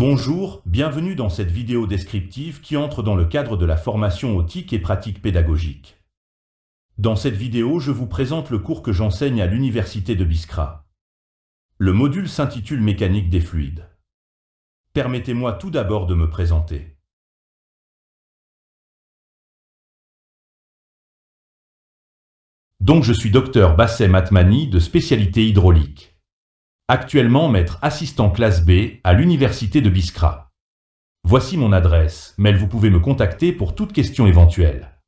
Bonjour, bienvenue dans cette vidéo descriptive qui entre dans le cadre de la formation aux TIC et pratiques pédagogiques. Dans cette vidéo, je vous présente le cours que j'enseigne à l'Université de Biskra. Le module s'intitule Mécanique des fluides. Permettez-moi tout d'abord de me présenter. Donc je suis Dr Bassem Atmani de spécialité hydraulique. Actuellement maître assistant classe B à l'Université de Biskra. Voici mon adresse, mail, vous pouvez me contacter pour toute question éventuelle.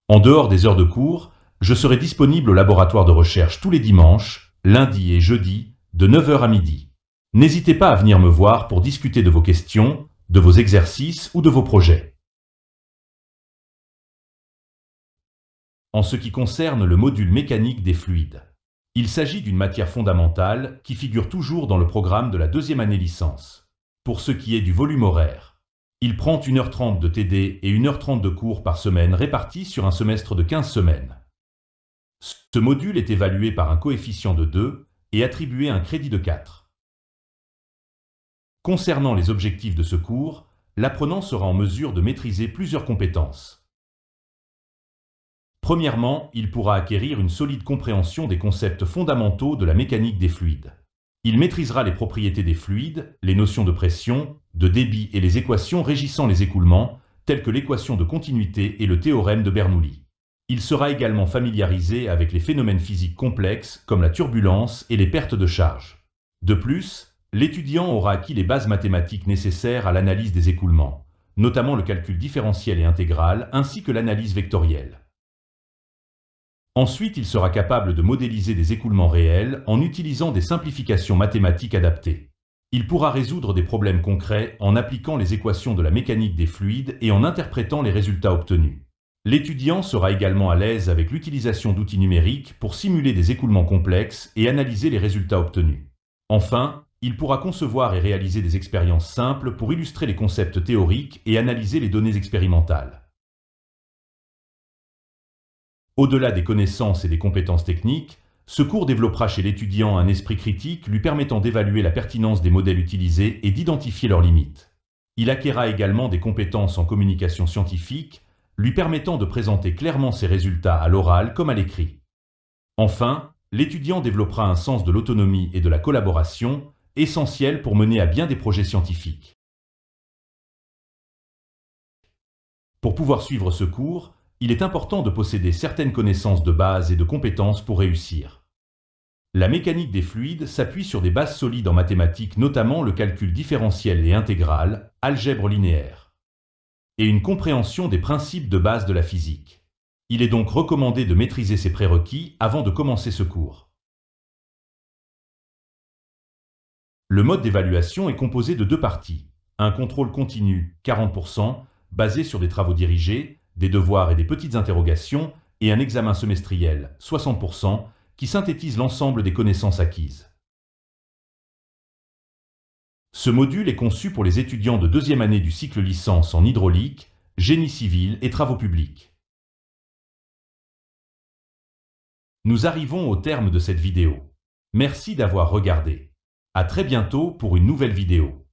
En dehors des heures de cours, je serai disponible au laboratoire de recherche tous les dimanches, lundis et jeudis, de 9 h à midi. N'hésitez pas à venir me voir pour discuter de vos questions, de vos exercices ou de vos projets. En ce qui concerne le module mécanique des fluides, il s'agit d'une matière fondamentale qui figure toujours dans le programme de la deuxième année licence. Pour ce qui est du volume horaire, il prend 1h30 de TD et 1h30 de cours par semaine répartis sur un semestre de 15 semaines. Ce module est évalué par un coefficient de 2 et attribué un crédit de 4. Concernant les objectifs de ce cours, l'apprenant sera en mesure de maîtriser plusieurs compétences. Premièrement, il pourra acquérir une solide compréhension des concepts fondamentaux de la mécanique des fluides. Il maîtrisera les propriétés des fluides, les notions de pression, de débit et les équations régissant les écoulements, telles que l'équation de continuité et le théorème de Bernoulli. Il sera également familiarisé avec les phénomènes physiques complexes comme la turbulence et les pertes de charge. De plus, l'étudiant aura acquis les bases mathématiques nécessaires à l'analyse des écoulements, notamment le calcul différentiel et intégral ainsi que l'analyse vectorielle. Ensuite, il sera capable de modéliser des écoulements réels en utilisant des simplifications mathématiques adaptées. Il pourra résoudre des problèmes concrets en appliquant les équations de la mécanique des fluides et en interprétant les résultats obtenus. L'étudiant sera également à l'aise avec l'utilisation d'outils numériques pour simuler des écoulements complexes et analyser les résultats obtenus. Enfin, il pourra concevoir et réaliser des expériences simples pour illustrer les concepts théoriques et analyser les données expérimentales. Au-delà des connaissances et des compétences techniques, ce cours développera chez l'étudiant un esprit critique lui permettant d'évaluer la pertinence des modèles utilisés et d'identifier leurs limites. Il acquérera également des compétences en communication scientifique, lui permettant de présenter clairement ses résultats à l'oral comme à l'écrit. Enfin, l'étudiant développera un sens de l'autonomie et de la collaboration, essentiel pour mener à bien des projets scientifiques. Pour pouvoir suivre ce cours, il est important de posséder certaines connaissances de base et de compétences pour réussir. La mécanique des fluides s'appuie sur des bases solides en mathématiques, notamment le calcul différentiel et intégral, algèbre linéaire, et une compréhension des principes de base de la physique. Il est donc recommandé de maîtriser ces prérequis avant de commencer ce cours. Le mode d'évaluation est composé de deux parties. Un contrôle continu, 40%, basé sur des travaux dirigés, des devoirs et des petites interrogations, et un examen semestriel, 60%, qui synthétise l'ensemble des connaissances acquises. Ce module est conçu pour les étudiants de deuxième année du cycle licence en hydraulique, génie civil et travaux publics. Nous arrivons au terme de cette vidéo. Merci d'avoir regardé. À très bientôt pour une nouvelle vidéo.